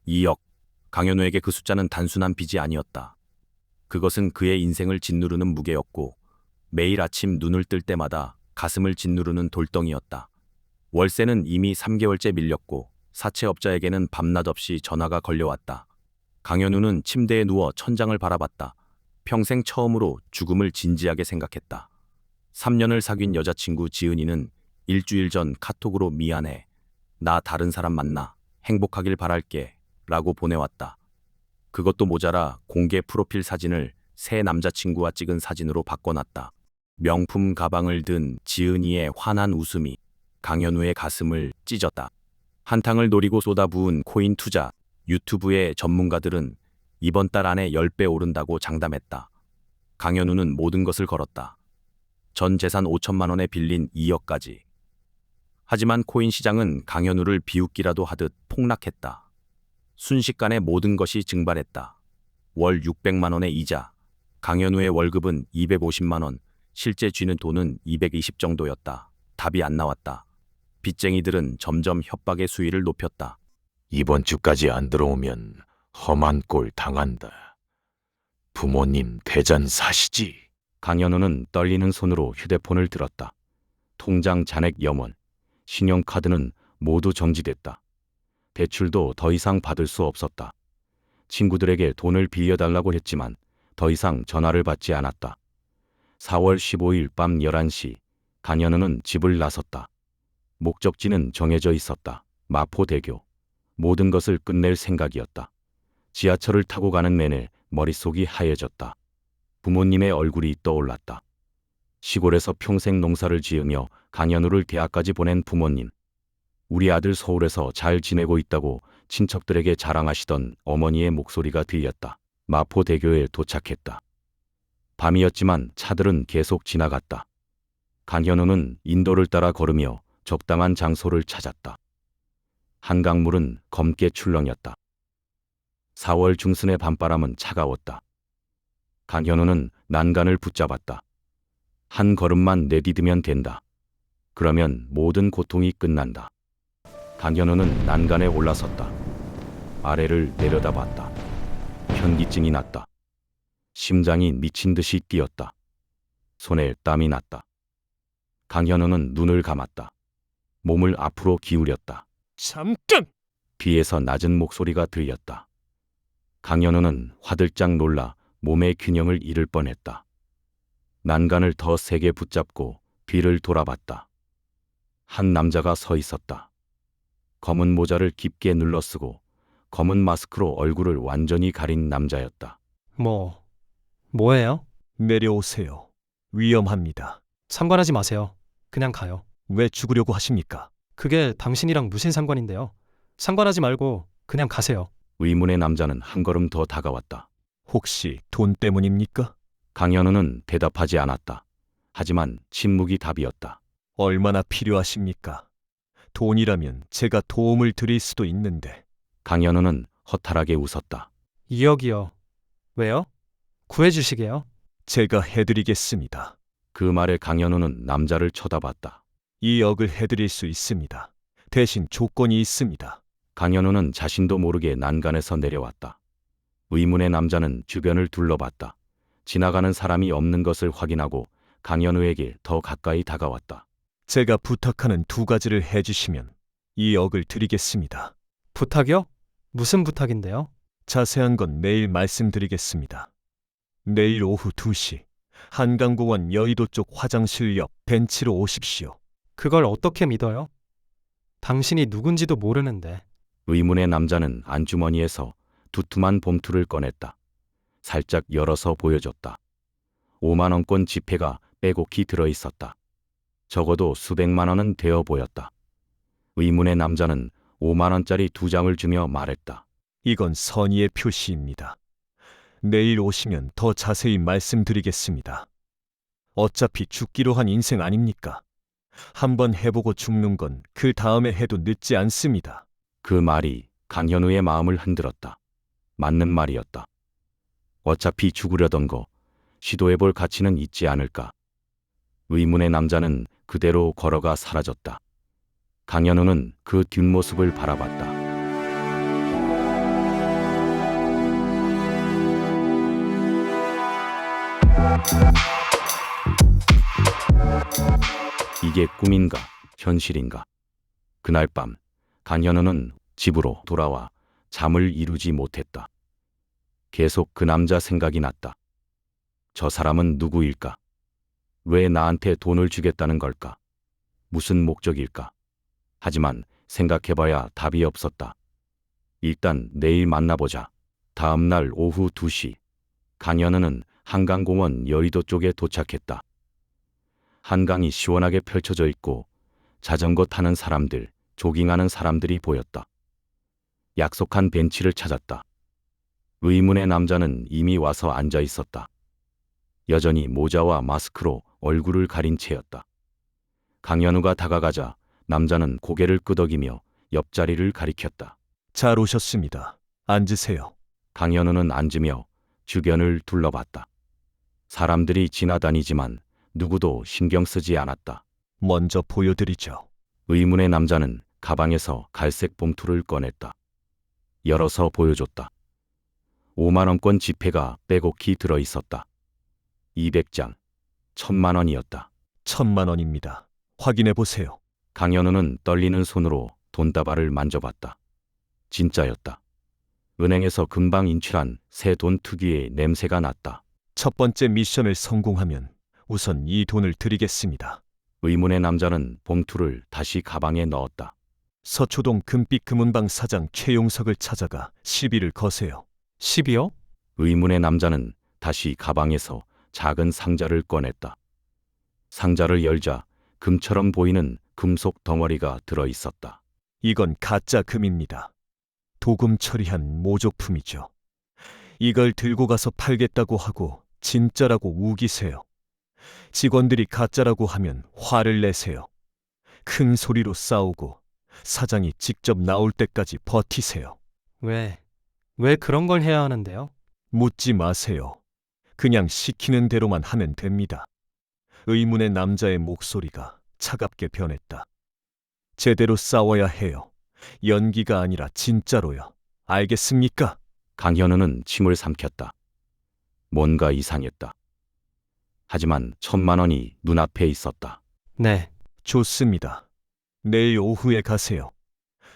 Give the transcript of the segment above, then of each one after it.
2억. 강현우에게 그 숫자는 단순한 빚이 아니었다. 그것은 그의 인생을 짓누르는 무게였고 매일 아침 눈을 뜰 때마다 가슴을 짓누르는 돌덩이였다. 월세는 이미 3개월째 밀렸고 사채업자에게는 밤낮 없이 전화가 걸려왔다. 강현우는 침대에 누워 천장을 바라봤다. 평생 처음으로 죽음을 진지하게 생각했다. 3년을 사귄 여자친구 지은이는 일주일 전 카톡으로 미안해. 나 다른 사람 만나. 행복하길 바랄게. 라고 보내왔다. 그것도 모자라 공개 프로필 사진을 새 남자친구와 찍은 사진으로 바꿔놨다. 명품 가방을 든 지은이의 환한 웃음이 강현우의 가슴을 찢었다. 한탕을 노리고 쏟아부은 코인 투자. 유튜브의 전문가들은 이번 달 안에 10배 오른다고 장담했다. 강현우는 모든 것을 걸었다. 전 재산 5천만 원에 빌린 2억까지. 하지만 코인 시장은 강현우를 비웃기라도 하듯 폭락했다. 순식간에 모든 것이 증발했다. 월 600만 원의 이자. 강현우의 월급은 250만 원, 실제 쥐는 돈은 220 정도였다. 답이 안 나왔다. 빚쟁이들은 점점 협박의 수위를 높였다. 이번 주까지 안 들어오면 험한 꼴 당한다. 부모님 대잔 사시지. 강현우는 떨리는 손으로 휴대폰을 들었다. 통장 잔액 염원, 신용카드는 모두 정지됐다. 대출도 더 이상 받을 수 없었다. 친구들에게 돈을 빌려달라고 했지만 더 이상 전화를 받지 않았다. 4월 15일 밤 11시, 강현우는 집을 나섰다. 목적지는 정해져 있었다. 마포대교. 모든 것을 끝낼 생각이었다. 지하철을 타고 가는 내내 머릿속이 하얘졌다. 부모님의 얼굴이 떠올랐다. 시골에서 평생 농사를 지으며 강현우를 대학까지 보낸 부모님. 우리 아들 서울에서 잘 지내고 있다고 친척들에게 자랑하시던 어머니의 목소리가 들렸다. 마포대교에 도착했다. 밤이었지만 차들은 계속 지나갔다. 강현우는 인도를 따라 걸으며 적당한 장소를 찾았다. 한강물은 검게 출렁였다. 4월 중순의 밤바람은 차가웠다. 강현우는 난간을 붙잡았다. 한 걸음만 내디디면 된다. 그러면 모든 고통이 끝난다. 강현우는 난간에 올라섰다. 아래를 내려다봤다. 현기증이 났다. 심장이 미친 듯이 뛰었다. 손에 땀이 났다. 강현우는 눈을 감았다. 몸을 앞으로 기울였다. 잠깐! 뒤에서 낮은 목소리가 들렸다. 강현우는 화들짝 놀라 몸의 균형을 잃을 뻔했다. 난간을 더 세게 붙잡고 뒤를 돌아봤다. 한 남자가 서 있었다. 검은 모자를 깊게 눌러쓰고 검은 마스크로 얼굴을 완전히 가린 남자였다. 뭐예요? 내려오세요. 위험합니다. 상관하지 마세요. 그냥 가요. 왜 죽으려고 하십니까? 그게 당신이랑 무슨 상관인데요? 상관하지 말고 그냥 가세요. 의문의 남자는 한 걸음 더 다가왔다. 혹시 돈 때문입니까? 강현우는 대답하지 않았다. 하지만 침묵이 답이었다. 얼마나 필요하십니까? 돈이라면 제가 도움을 드릴 수도 있는데. 강현우는 허탈하게 웃었다. 2억이요. 왜요? 구해주시게요. 제가 해드리겠습니다. 그 말에 강현우는 남자를 쳐다봤다. 2억을 해드릴 수 있습니다. 대신 조건이 있습니다. 강현우는 자신도 모르게 난간에서 내려왔다. 의문의 남자는 주변을 둘러봤다. 지나가는 사람이 없는 것을 확인하고 강현우에게 더 가까이 다가왔다. 제가 부탁하는 2가지를 해주시면 2억을 드리겠습니다. 부탁이요? 무슨 부탁인데요? 자세한 건 내일 말씀드리겠습니다. 내일 오후 2시 한강공원 여의도 쪽 화장실 옆 벤치로 오십시오. 그걸 어떻게 믿어요? 당신이 누군지도 모르는데. 의문의 남자는 안주머니에서 두툼한 봉투를 꺼냈다. 살짝 열어서 보여줬다. 5만 원권 지폐가 빼곡히 들어있었다. 적어도 수백만 원은 되어 보였다. 의문의 남자는 5만 원짜리 2장을 주며 말했다. 이건 선의의 표시입니다. 내일 오시면 더 자세히 말씀드리겠습니다. 어차피 죽기로 한 인생 아닙니까? 한번 해보고 죽는 건 그 다음에 해도 늦지 않습니다. 그 말이 강현우의 마음을 흔들었다. 맞는 말이었다. 어차피 죽으려던 거 시도해볼 가치는 있지 않을까. 의문의 남자는 그대로 걸어가 사라졌다. 강현우는 그 뒷모습을 바라봤다. 이게 꿈인가 현실인가? 그날 밤 강현우는 집으로 돌아와 잠을 이루지 못했다. 계속 그 남자 생각이 났다. 저 사람은 누구일까? 왜 나한테 돈을 주겠다는 걸까? 무슨 목적일까? 하지만 생각해봐야 답이 없었다. 일단 내일 만나보자. 다음 날 오후 2시 강현우는 한강공원 여의도 쪽에 도착했다. 한강이 시원하게 펼쳐져 있고 자전거 타는 사람들, 조깅하는 사람들이 보였다. 약속한 벤치를 찾았다. 의문의 남자는 이미 와서 앉아 있었다. 여전히 모자와 마스크로 얼굴을 가린 채였다. 강현우가 다가가자 남자는 고개를 끄덕이며 옆자리를 가리켰다. 잘 오셨습니다. 앉으세요. 강현우는 앉으며 주변을 둘러봤다. 사람들이 지나다니지만 누구도 신경 쓰지 않았다. 먼저 보여드리죠. 의문의 남자는 가방에서 갈색 봉투를 꺼냈다. 열어서 보여줬다. 5만 원권 지폐가 빼곡히 들어 있었다. 200장, 1000만 원이었다. 1000만 원입니다. 확인해 보세요. 강현우는 떨리는 손으로 돈다발을 만져봤다. 진짜였다. 은행에서 금방 인출한 새 돈 특유의 냄새가 났다. 첫 번째 미션을 성공하면 우선 이 돈을 드리겠습니다. 의문의 남자는 봉투를 다시 가방에 넣었다. 서초동 금빛 금은방 사장 최용석을 찾아가 시비를 거세요. 10이요? 의문의 남자는 다시 가방에서 작은 상자를 꺼냈다. 상자를 열자 금처럼 보이는 금속 덩어리가 들어 있었다. 이건 가짜 금입니다. 도금 처리한 모조품이죠. 이걸 들고 가서 팔겠다고 하고 진짜라고 우기세요. 직원들이 가짜라고 하면 화를 내세요. 큰 소리로 싸우고 사장이 직접 나올 때까지 버티세요. 왜 그런 걸 해야 하는데요? 묻지 마세요. 그냥 시키는 대로만 하면 됩니다. 의문의 남자의 목소리가 차갑게 변했다. 제대로 싸워야 해요. 연기가 아니라 진짜로요. 알겠습니까? 강현우는 침을 삼켰다. 뭔가 이상했다. 하지만 1000만 원이 눈앞에 있었다. 네. 좋습니다. 내일 오후에 가세요.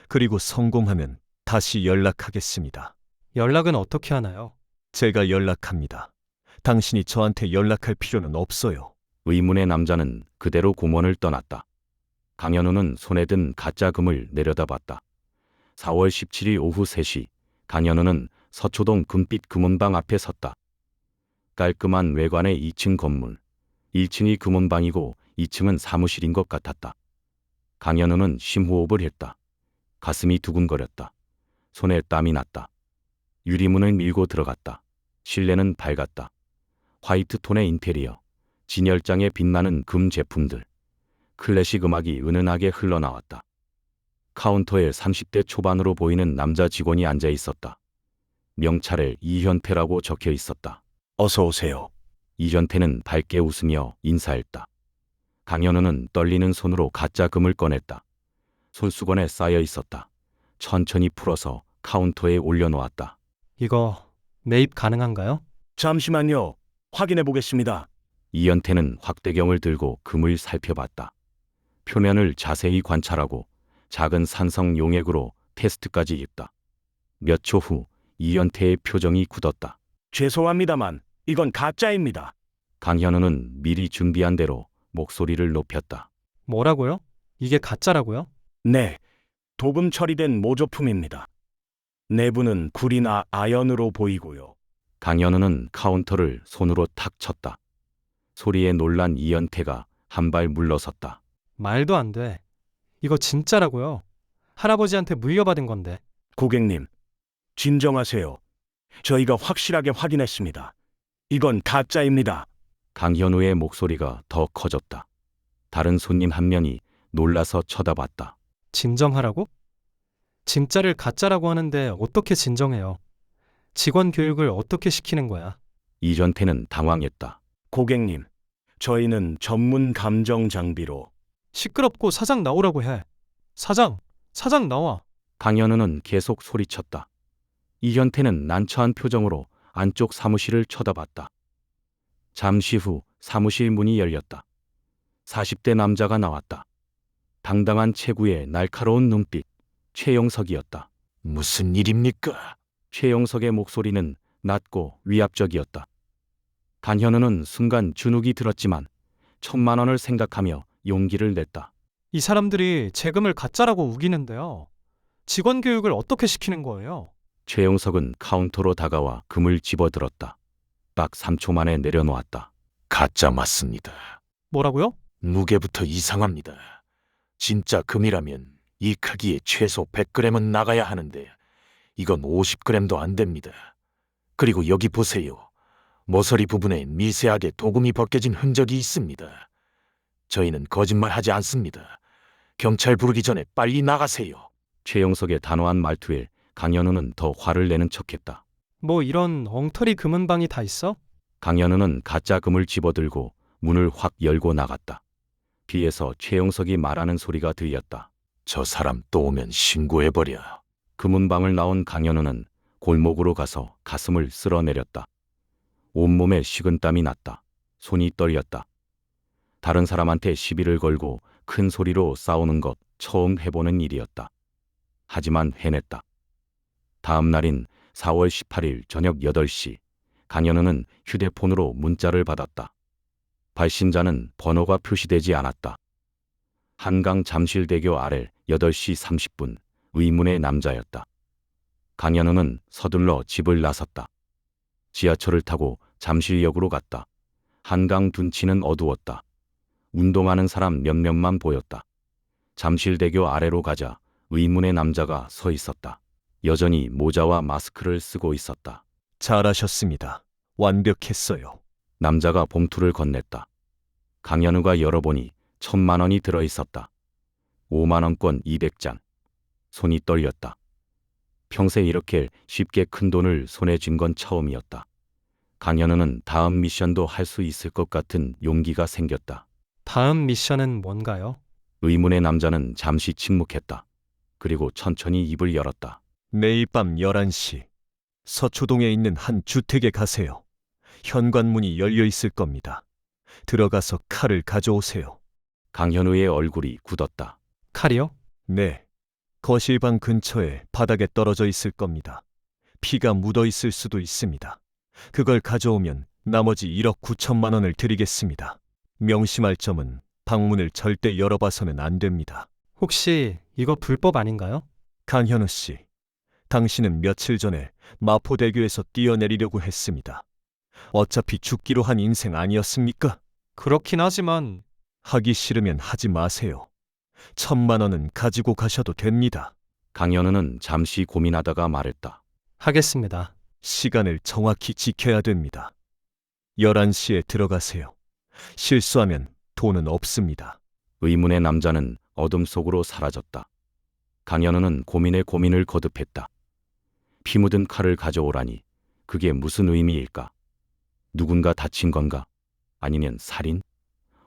그리고 성공하면 다시 연락하겠습니다. 연락은 어떻게 하나요? 제가 연락합니다. 당신이 저한테 연락할 필요는 없어요. 의문의 남자는 그대로 공원을 떠났다. 강현우는 손에 든 가짜 금을 내려다봤다. 4월 17일 오후 3시 강현우는 서초동 금빛 금은방 앞에 섰다. 깔끔한 외관의 2층 건물. 1층이 금은방이고 2층은 사무실인 것 같았다. 강현우는 심호흡을 했다. 가슴이 두근거렸다. 손에 땀이 났다. 유리문을 밀고 들어갔다. 실내는 밝았다. 화이트 톤의 인테리어, 진열장에 빛나는 금 제품들, 클래식 음악이 은은하게 흘러나왔다. 카운터에 30대 초반으로 보이는 남자 직원이 앉아 있었다. 명찰에 이현태라고 적혀 있었다. 어서 오세요. 이현태는 밝게 웃으며 인사했다. 강현우는 떨리는 손으로 가짜 금을 꺼냈다. 손수건에 쌓여 있었다. 천천히 풀어서 카운터에 올려놓았다. 이거 매입 가능한가요? 잠시만요. 확인해 보겠습니다. 이현태는 확대경을 들고 금을 살펴봤다. 표면을 자세히 관찰하고 작은 산성 용액으로 테스트까지 했다. 몇 초 후 이현태의 표정이 굳었다. 죄송합니다만 이건 가짜입니다. 강현우는 미리 준비한 대로 목소리를 높였다. 뭐라고요? 이게 가짜라고요? 네, 도금 처리된 모조품입니다. 내부는 구리나 아연으로 보이고요. 강현우는 카운터를 손으로 탁 쳤다. 소리에 놀란 이현태가 한 발 물러섰다. 말도 안 돼. 이거 진짜라고요. 할아버지한테 물려받은 건데. 고객님, 진정하세요. 저희가 확실하게 확인했습니다. 이건 가짜입니다. 강현우의 목소리가 더 커졌다. 다른 손님 한 명이 놀라서 쳐다봤다. 진정하라고? 진짜를 가짜라고 하는데 어떻게 진정해요? 직원 교육을 어떻게 시키는 거야? 이현태는 당황했다. 고객님, 저희는 전문 감정 장비로 시끄럽고 사장 나오라고 해. 사장 나와. 강현우는 계속 소리쳤다. 이현태는 난처한 표정으로 안쪽 사무실을 쳐다봤다. 잠시 후 사무실 문이 열렸다. 40대 남자가 나왔다. 당당한 체구에 날카로운 눈빛, 최영석이었다. 무슨 일입니까? 최영석의 목소리는 낮고 위압적이었다. 간현우는 순간 주눅이 들었지만 1,000만 원을 생각하며 용기를 냈다. 이 사람들이 재금을 가짜라고 우기는데요. 직원 교육을 어떻게 시키는 거예요? 최영석은 카운터로 다가와 금을 집어들었다. 딱 3초 만에 내려놓았다. 가짜 맞습니다. 뭐라고요? 무게부터 이상합니다. 진짜 금이라면 이 크기에 최소 100g은 나가야 하는데 이건 50g도 안 됩니다. 그리고 여기 보세요. 모서리 부분에 미세하게 도금이 벗겨진 흔적이 있습니다. 저희는 거짓말하지 않습니다. 경찰 부르기 전에 빨리 나가세요. 최영석의 단호한 말투에 강현우는 더 화를 내는 척했다. 뭐 이런 엉터리 금은방이 다 있어? 강현우는 가짜 금을 집어들고 문을 확 열고 나갔다. 뒤에서 최영석이 말하는 소리가 들렸다. 저 사람 또 오면 신고해버려. 금은방을 나온 강현우는 골목으로 가서 가슴을 쓸어내렸다. 온몸에 식은땀이 났다. 손이 떨렸다. 다른 사람한테 시비를 걸고 큰 소리로 싸우는 것 처음 해보는 일이었다. 하지만 해냈다. 다음 날인 4월 18일 저녁 8시, 강현우는 휴대폰으로 문자를 받았다. 발신자는 번호가 표시되지 않았다. 한강 잠실대교 아래 8시 30분, 의문의 남자였다. 강현우는 서둘러 집을 나섰다. 지하철을 타고 잠실역으로 갔다. 한강 둔치는 어두웠다. 운동하는 사람 몇몇만 보였다. 잠실대교 아래로 가자 의문의 남자가 서 있었다. 여전히 모자와 마스크를 쓰고 있었다. 잘하셨습니다. 완벽했어요. 남자가 봉투를 건넸다. 강현우가 열어보니 1,000만 원이 들어있었다. 5만원권 200장. 손이 떨렸다. 평생 이렇게 쉽게 큰 돈을 손에 쥔 건 처음이었다. 강현우는 다음 미션도 할 수 있을 것 같은 용기가 생겼다. 다음 미션은 뭔가요? 의문의 남자는 잠시 침묵했다. 그리고 천천히 입을 열었다. 내일 밤 11시 서초동에 있는 한 주택에 가세요. 현관문이 열려 있을 겁니다. 들어가서 칼을 가져오세요. 강현우의 얼굴이 굳었다. 칼이요? 네. 거실방 근처에 바닥에 떨어져 있을 겁니다. 피가 묻어 있을 수도 있습니다. 그걸 가져오면 나머지 1억 9천만 원을 드리겠습니다. 명심할 점은 방문을 절대 열어봐서는 안 됩니다. 혹시 이거 불법 아닌가요? 강현우 씨, 당신은 며칠 전에 마포대교에서 뛰어내리려고 했습니다. 어차피 죽기로 한 인생 아니었습니까? 그렇긴 하지만 하기 싫으면 하지 마세요. 1,000만 원은 가지고 가셔도 됩니다. 강현우는 잠시 고민하다가 말했다. 하겠습니다. 시간을 정확히 지켜야 됩니다. 11시에 들어가세요. 실수하면 돈은 없습니다. 의문의 남자는 어둠 속으로 사라졌다. 강현우는 고민에 고민을 거듭했다. 피 묻은 칼을 가져오라니 그게 무슨 의미일까? 누군가 다친 건가? 아니면 살인?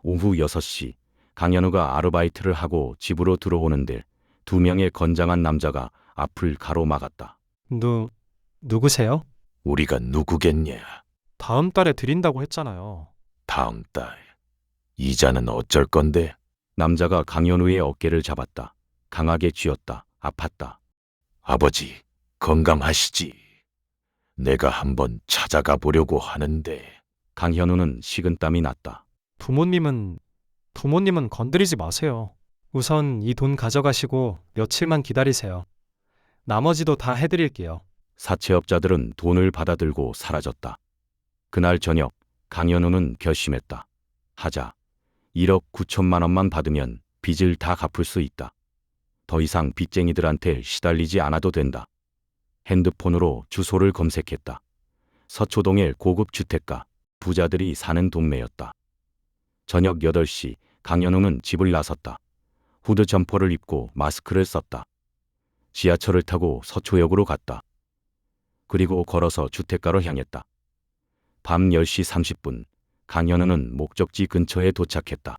오후 6시 강현우가 아르바이트를 하고 집으로 들어오는데 2명의 건장한 남자가 앞을 가로막았다. 누구세요? 우리가 누구겠냐? 다음 달에 드린다고 했잖아요. 다음 달. 이자는 어쩔 건데? 남자가 강현우의 어깨를 잡았다. 강하게 쥐었다. 아팠다. 아버지, 건강하시지? 내가 한번 찾아가 보려고 하는데. 강현우는 식은땀이 났다. 부모님은 건드리지 마세요. 우선 이 돈 가져가시고 며칠만 기다리세요. 나머지도 다 해드릴게요. 사채업자들은 돈을 받아들고 사라졌다. 그날 저녁 강현우는 결심했다. 하자. 1억 9천만 원만 받으면 빚을 다 갚을 수 있다. 더 이상 빚쟁이들한테 시달리지 않아도 된다. 핸드폰으로 주소를 검색했다. 서초동의 고급 주택가, 부자들이 사는 동네였다. 저녁 8시 강현우는 집을 나섰다. 후드 점퍼를 입고 마스크를 썼다. 지하철을 타고 서초역으로 갔다. 그리고 걸어서 주택가로 향했다. 밤 10시 30분 강현우는 목적지 근처에 도착했다.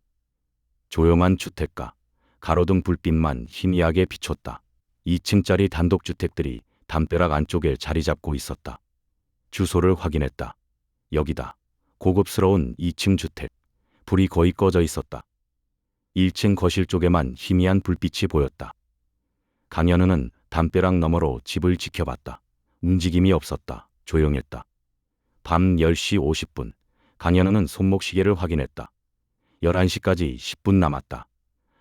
조용한 주택가, 가로등 불빛만 희미하게 비췄다. 2층짜리 단독주택들이 담벼락 안쪽에 자리 잡고 있었다. 주소를 확인했다. 여기다. 고급스러운 2층 주택. 불이 거의 꺼져 있었다. 1층 거실 쪽에만 희미한 불빛이 보였다. 강현우는 담벼락 너머로 집을 지켜봤다. 움직임이 없었다. 조용했다. 밤 10시 50분, 강현우는 손목시계를 확인했다. 11시까지 10분 남았다.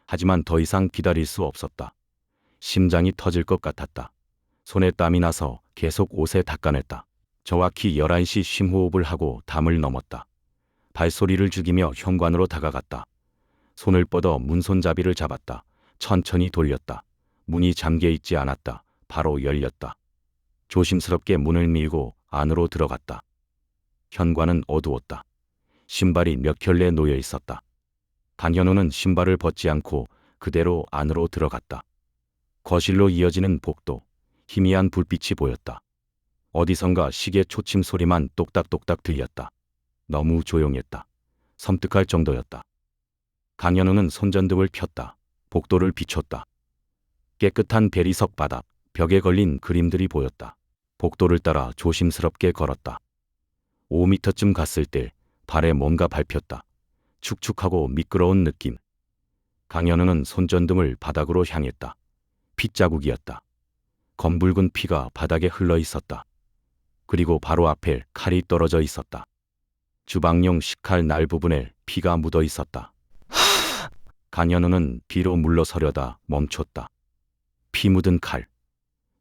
하지만 더 이상 기다릴 수 없었다. 심장이 터질 것 같았다. 손에 땀이 나서 계속 옷에 닦아냈다. 정확히 11시 심호흡을 하고 담을 넘었다. 발소리를 죽이며 현관으로 다가갔다. 손을 뻗어 문손잡이를 잡았다. 천천히 돌렸다. 문이 잠겨 있지 않았다. 바로 열렸다. 조심스럽게 문을 밀고 안으로 들어갔다. 현관은 어두웠다. 신발이 몇 켤레 놓여 있었다. 강현우는 신발을 벗지 않고 그대로 안으로 들어갔다. 거실로 이어지는 복도, 희미한 불빛이 보였다. 어디선가 시계 초침 소리만 똑딱똑딱 들렸다. 너무 조용했다. 섬뜩할 정도였다. 강현우는 손전등을 켰다. 복도를 비췄다. 깨끗한 대리석 바닥, 벽에 걸린 그림들이 보였다. 복도를 따라 조심스럽게 걸었다. 5미터쯤 갔을 때 발에 뭔가 밟혔다. 축축하고 미끄러운 느낌. 강현우는 손전등을 바닥으로 향했다. 핏자국이었다. 검붉은 피가 바닥에 흘러 있었다. 그리고 바로 앞에 칼이 떨어져 있었다. 주방용 식칼 날 부분에 피가 묻어 있었다. 강현우는 뒤로 물러서려다 멈췄다. 피 묻은 칼.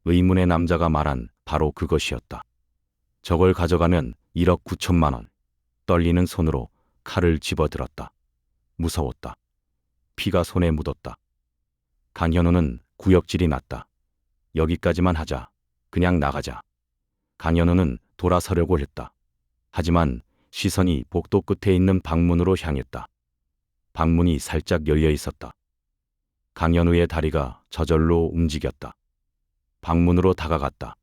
의문의 남자가 말한 바로 그것이었다. 저걸 가져가면 1억 9천만 원. 떨리는 손으로 칼을 집어들었다. 무서웠다. 피가 손에 묻었다. 강현우는 구역질이 났다. 여기까지만 하자. 그냥 나가자. 강현우는 돌아서려고 했다. 하지만 시선이 복도 끝에 있는 방문으로 향했다. 방문이 살짝 열려 있었다. 강현우의 다리가 저절로 움직였다. 방문으로 다가갔다.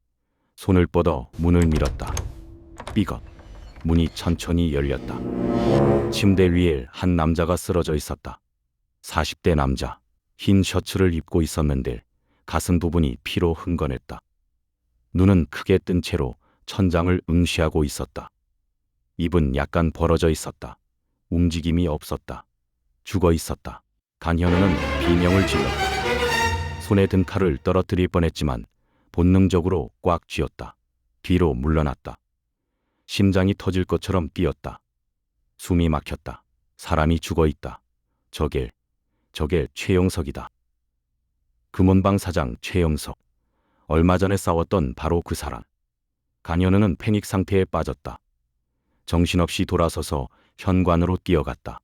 손을 뻗어 문을 밀었다. 삐걱. 문이 천천히 열렸다. 침대 위에 한 남자가 쓰러져 있었다. 40대 남자. 흰 셔츠를 입고 있었는데 가슴 부분이 피로 흥건했다. 눈은 크게 뜬 채로 천장을 응시하고 있었다. 입은 약간 벌어져 있었다. 움직임이 없었다. 죽어 있었다. 강현우는 비명을 질렀다. 손에 든 칼을 떨어뜨릴 뻔했지만 본능적으로 꽉 쥐었다. 뒤로 물러났다. 심장이 터질 것처럼 뛰었다. 숨이 막혔다. 사람이 죽어 있다. 저게 최영석이다. 금원방 사장 최영석. 얼마 전에 싸웠던 바로 그 사람. 강현우는 패닉 상태에 빠졌다. 정신없이 돌아서서 현관으로 뛰어갔다.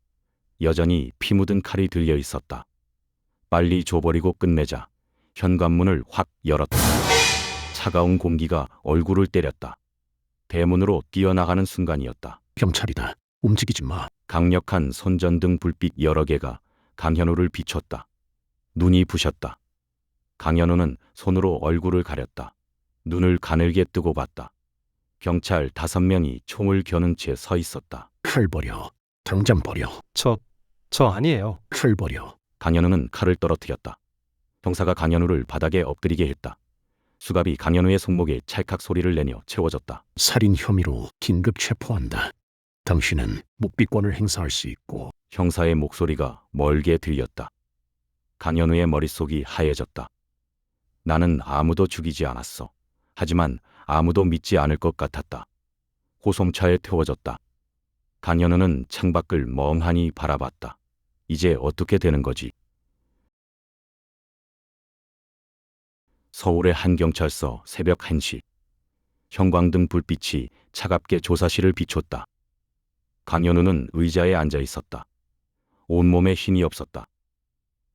여전히 피 묻은 칼이 들려 있었다. 빨리 줘버리고 끝내자. 현관문을 확 열었다. 차가운 공기가 얼굴을 때렸다. 대문으로 뛰어나가는 순간이었다. 경찰이다. 움직이지 마. 강력한 손전등 불빛 여러 개가 강현우를 비췄다. 눈이 부셨다. 강현우는 손으로 얼굴을 가렸다. 눈을 가늘게 뜨고 봤다. 경찰 5명이 총을 겨눈 채 서 있었다. 칼 버려. 당장 버려. 저 아니에요. 칼 버려. 강현우는 칼을 떨어뜨렸다. 형사가 강현우를 바닥에 엎드리게 했다. 수갑이 강현우의 손목에 찰칵 소리를 내며 채워졌다. 살인 혐의로 긴급 체포한다. 당신은 묵비권을 행사할 수 있고 형사의 목소리가 멀게 들렸다. 강현우의 머릿속이 하얘졌다. 나는 아무도 죽이지 않았어. 하지만 아무도 믿지 않을 것 같았다. 호송차에 태워졌다. 강현우는 창밖을 멍하니 바라봤다. 이제 어떻게 되는 거지? 서울의 한 경찰서 새벽 1시. 형광등 불빛이 차갑게 조사실을 비췄다. 강현우는 의자에 앉아 있었다. 온몸에 힘이 없었다.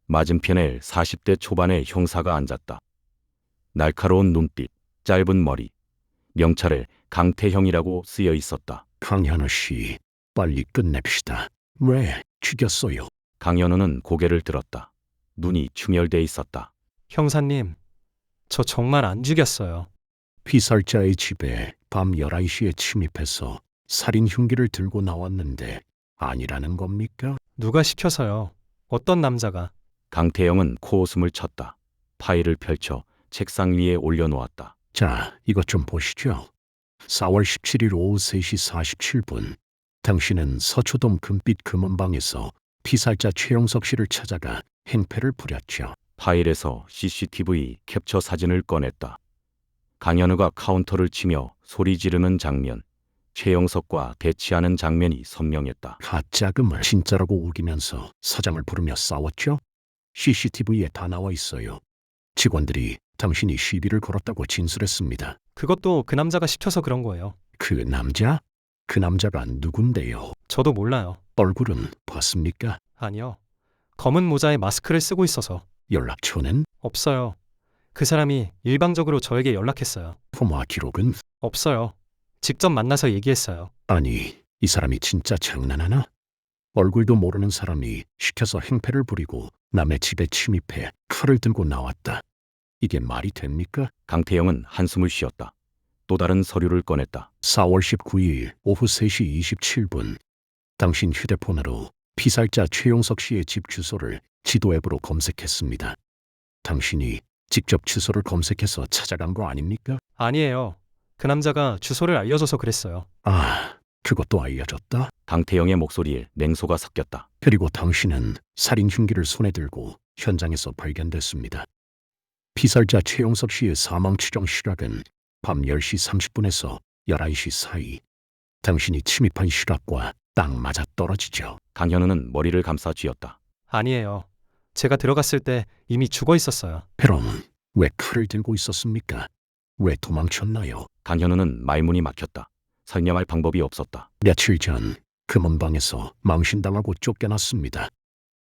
맞은편에 40대 초반의 형사가 앉았다. 날카로운 눈빛, 짧은 머리, 명찰에 강태형이라고 쓰여 있었다. 강현우 씨, 빨리 끝냅시다. 왜 죽였어요? 강현우는 고개를 들었다. 눈이 충혈돼 있었다. 형사님, 저 정말 안 죽였어요. 피살자의 집에 밤 11시에 침입해서 살인 흉기를 들고 나왔는데 아니라는 겁니까? 누가 시켜서요? 어떤 남자가? 강태형은 코웃음을 쳤다. 파일을 펼쳐 책상 위에 올려놓았다. 자, 이것 좀 보시죠. 4월 17일 오후 3시 47분 당신은 서초동 금빛 금은방에서 피살자 최영석 씨를 찾아가 행패를 부렸죠. 파일에서 CCTV 캡처 사진을 꺼냈다. 강현우가 카운터를 치며 소리 지르는 장면, 최영석과 대치하는 장면이 선명했다. 가짜금을 진짜라고 우기면서 사장을 부르며 싸웠죠? CCTV에 다 나와 있어요. 직원들이 당신이 시비를 걸었다고 진술했습니다. 그것도 그 남자가 시켜서 그런 거예요. 그 남자? 그 남자가 누군데요? 저도 몰라요. 얼굴은 봤습니까? 아니요. 검은 모자에 마스크를 쓰고 있어서. 연락처는? 없어요. 그 사람이 일방적으로 저에게 연락했어요. 통화 기록은? 없어요. 직접 만나서 얘기했어요. 아니, 이 사람이 진짜 장난하나? 얼굴도 모르는 사람이 시켜서 행패를 부리고 남의 집에 침입해 칼을 들고 나왔다. 이게 말이 됩니까? 강태영은 한숨을 쉬었다. 또 다른 서류를 꺼냈다. 4월 19일 오후 3시 27분 당신 휴대폰으로 피살자 최용석 씨의 집 주소를 지도 앱으로 검색했습니다. 당신이 직접 주소를 검색해서 찾아간 거 아닙니까? 아니에요. 그 남자가 주소를 알려줘서 그랬어요. 아, 그것도 알려줬다? 강태영의 목소리에 냉소가 섞였다. 그리고 당신은 살인 흉기를 손에 들고 현장에서 발견됐습니다. 피살자 최용석 씨의 사망 추정 시각은 밤 10시 30분에서 11시 사이. 당신이 침입한 시각과 딱 맞아 떨어지죠. 강현우는 머리를 감싸 쥐었다. 아니에요. 제가 들어갔을 때 이미 죽어 있었어요. 그럼 왜 칼을 들고 있었습니까? 왜 도망쳤나요? 강현우는 말문이 막혔다. 설명할 방법이 없었다. 며칠 전 금은방에서 망신당하고 쫓겨났습니다.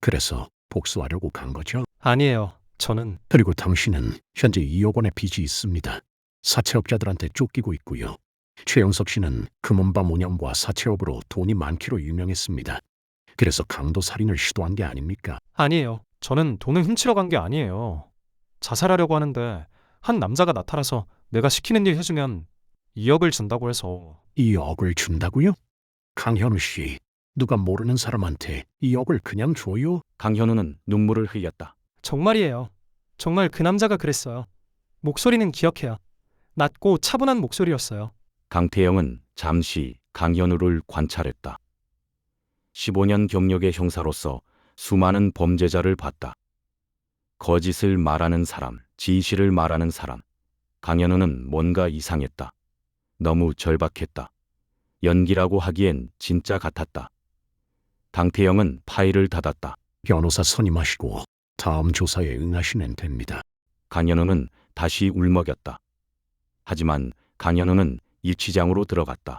그래서 복수하려고 간 거죠? 아니에요. 저는 그리고 당신은 현재 2억 원의 빚이 있습니다. 사채업자들한테 쫓기고 있고요. 최영석 씨는 금은방 운영과 사채업으로 돈이 많기로 유명했습니다. 그래서 강도 살인을 시도한 게 아닙니까? 아니에요. 저는 돈을 훔치러 간 게 아니에요. 자살하려고 하는데 한 남자가 나타나서 내가 시키는 일 해주면 2억을 준다고 해서. 2억을 준다고요? 강현우 씨, 누가 모르는 사람한테 2억을 그냥 줘요? 강현우는 눈물을 흘렸다. 정말이에요. 정말 그 남자가 그랬어요. 목소리는 기억해요. 낮고 차분한 목소리였어요. 강태영은 잠시 강현우를 관찰했다. 15년 경력의 형사로서 수많은 범죄자를 봤다. 거짓을 말하는 사람, 진실을 말하는 사람. 강현우는 뭔가 이상했다. 너무 절박했다. 연기라고 하기엔 진짜 같았다. 강태영은 파일을 닫았다. 변호사 선임하시고 다음 조사에 응하시면 됩니다. 강현우는 다시 울먹였다. 하지만 강현우는 유치장으로 들어갔다.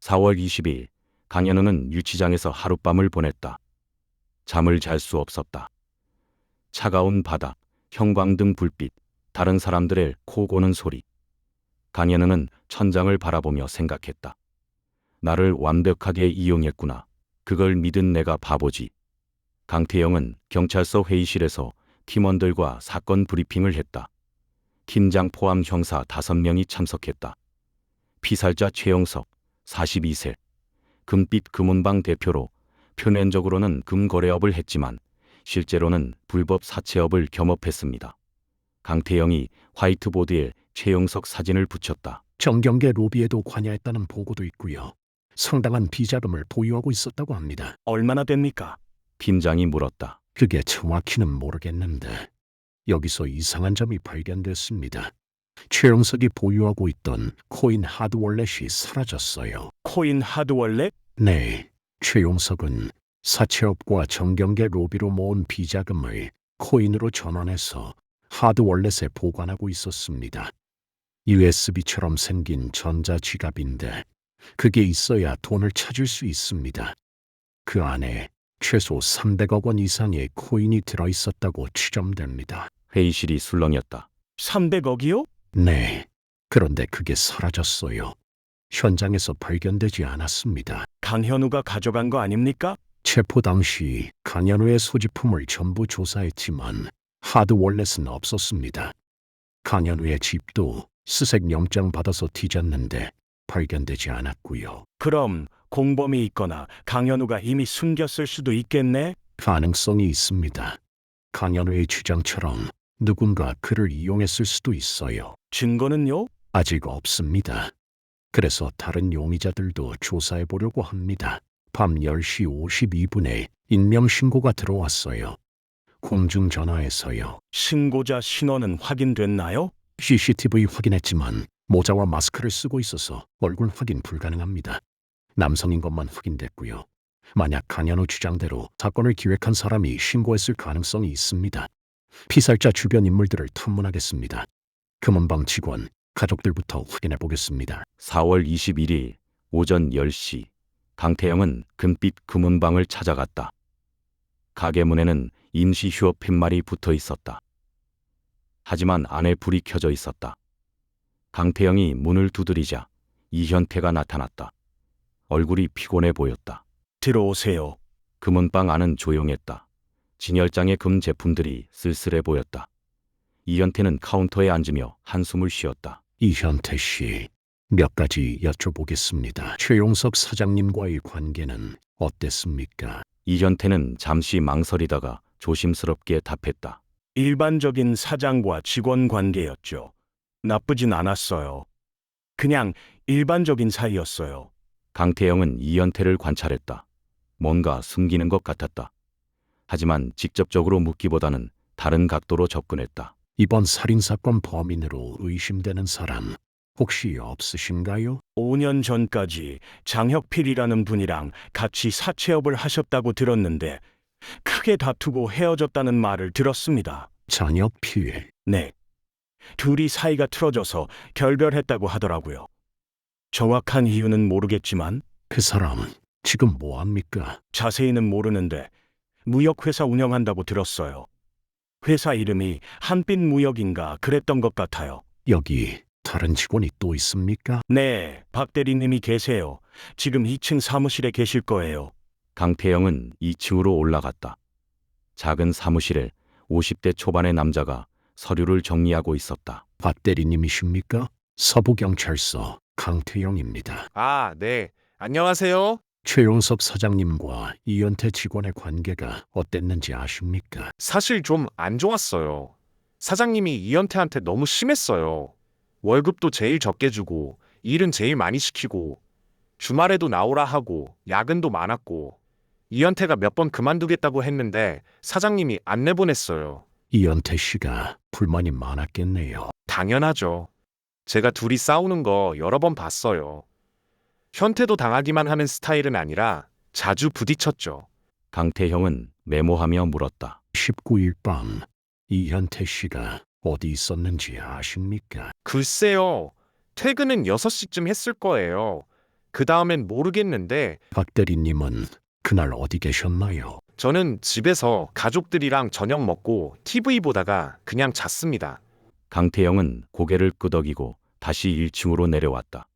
4월 20일 강현우는 유치장에서 하룻밤을 보냈다. 잠을 잘 수 없었다. 차가운 바닥, 형광등 불빛, 다른 사람들의 코 고는 소리. 강현우는 천장을 바라보며 생각했다. 나를 완벽하게 이용했구나. 그걸 믿은 내가 바보지. 강태영은 경찰서 회의실에서 팀원들과 사건 브리핑을 했다. 팀장 포함 형사 5명이 참석했다. 피살자 최영석, 42세. 금빛 금은방 대표로 표면적으로는 금거래업을 했지만 실제로는 불법 사채업을 겸업했습니다. 강태영이 화이트보드에 최영석 사진을 붙였다. 정경계 로비에도 관여했다는 보고도 있고요. 상당한 비자금을 보유하고 있었다고 합니다. 얼마나 됩니까? 팀장이 물었다. 그게 정확히는 모르겠는데 여기서 이상한 점이 발견됐습니다. 최영석이 보유하고 있던 코인 하드월렛이 사라졌어요. 코인 하드월렛? 네, 최용석은 사채업과 정경계 로비로 모은 비자금을 코인으로 전환해서 하드월렛에 보관하고 있었습니다. USB처럼 생긴 전자지갑인데 그게 있어야 돈을 찾을 수 있습니다. 그 안에 최소 300억 원 이상의 코인이 들어있었다고 추정됩니다. 회의실이 술렁였다. 300억이요? 네, 그런데 그게 사라졌어요. 현장에서 발견되지 않았습니다. 강현우가 가져간 거 아닙니까? 체포 당시 강현우의 소지품을 전부 조사했지만 하드월렛은 없었습니다. 강현우의 집도 수색 영장 받아서 뒤졌는데 발견되지 않았고요. 그럼 공범이 있거나 강현우가 이미 숨겼을 수도 있겠네? 가능성이 있습니다. 강현우의 주장처럼 누군가 그를 이용했을 수도 있어요. 증거는요? 아직 없습니다. 그래서 다른 용의자들도 조사해 보려고 합니다. 밤 10시 52분에 인명신고가 들어왔어요. 공중전화에서요. 신고자 신원은 확인됐나요? CCTV 확인했지만 모자와 마스크를 쓰고 있어서 얼굴 확인 불가능합니다. 남성인 것만 확인됐고요. 만약 강현우 주장대로 사건을 기획한 사람이 신고했을 가능성이 있습니다. 피살자 주변 인물들을 탐문하겠습니다. 금은방 직원, 가족들부터 확인해 보겠습니다. 4월 21일 오전 10시 강태영은 금빛 금은방을 찾아갔다. 가게 문에는 임시 휴업 팻말이 붙어 있었다. 하지만 안에 불이 켜져 있었다. 강태영이 문을 두드리자 이현태가 나타났다. 얼굴이 피곤해 보였다. 들어오세요. 금은방 안은 조용했다. 진열장의 금 제품들이 쓸쓸해 보였다. 이현태는 카운터에 앉으며 한숨을 쉬었다. 이현태 씨, 몇 가지 여쭤보겠습니다. 최용석 사장님과의 관계는 어땠습니까? 이현태는 잠시 망설이다가 조심스럽게 답했다. 일반적인 사장과 직원 관계였죠. 나쁘진 않았어요. 그냥 일반적인 사이였어요. 강태영은 이현태를 관찰했다. 뭔가 숨기는 것 같았다. 하지만 직접적으로 묻기보다는 다른 각도로 접근했다. 이번 살인사건 범인으로 의심되는 사람 혹시 없으신가요? 5년 전까지 장혁필이라는 분이랑 같이 사채업을 하셨다고 들었는데 크게 다투고 헤어졌다는 말을 들었습니다. 장혁필, 네. 둘이 사이가 틀어져서 결별했다고 하더라고요. 정확한 이유는 모르겠지만 그 사람 지금 뭐합니까? 자세히는 모르는데 무역회사 운영한다고 들었어요. 회사 이름이 한빛무역인가 그랬던 것 같아요. 여기 다른 직원이 또 있습니까? 네, 박 대리님이 계세요. 지금 2층 사무실에 계실 거예요. 강태영은 2층으로 올라갔다. 작은 사무실에 50대 초반의 남자가 서류를 정리하고 있었다. 박 대리님이십니까? 서부경찰서 강태영입니다. 아, 네. 안녕하세요. 최용석 사장님과 이현태 직원의 관계가 어땠는지 아십니까? 사실 좀 안 좋았어요. 사장님이 이현태한테 너무 심했어요. 월급도 제일 적게 주고, 일은 제일 많이 시키고, 주말에도 나오라 하고, 야근도 많았고, 이현태가 몇 번 그만두겠다고 했는데 사장님이 안 내보냈어요. 이현태 씨가 불만이 많았겠네요. 당연하죠. 제가 둘이 싸우는 거 여러 번 봤어요. 현태도 당하기만 하는 스타일은 아니라 자주 부딪혔죠. 강태형은 메모하며 물었다. 19일 밤 이현태 씨가 어디 있었는지 아십니까? 글쎄요. 퇴근은 6시쯤 했을 거예요. 그 다음엔 모르겠는데 박 대리님은 그날 어디 계셨나요? 저는 집에서 가족들이랑 저녁 먹고 TV 보다가 그냥 잤습니다. 강태영은 고개를 끄덕이고 다시 1층으로 내려왔다.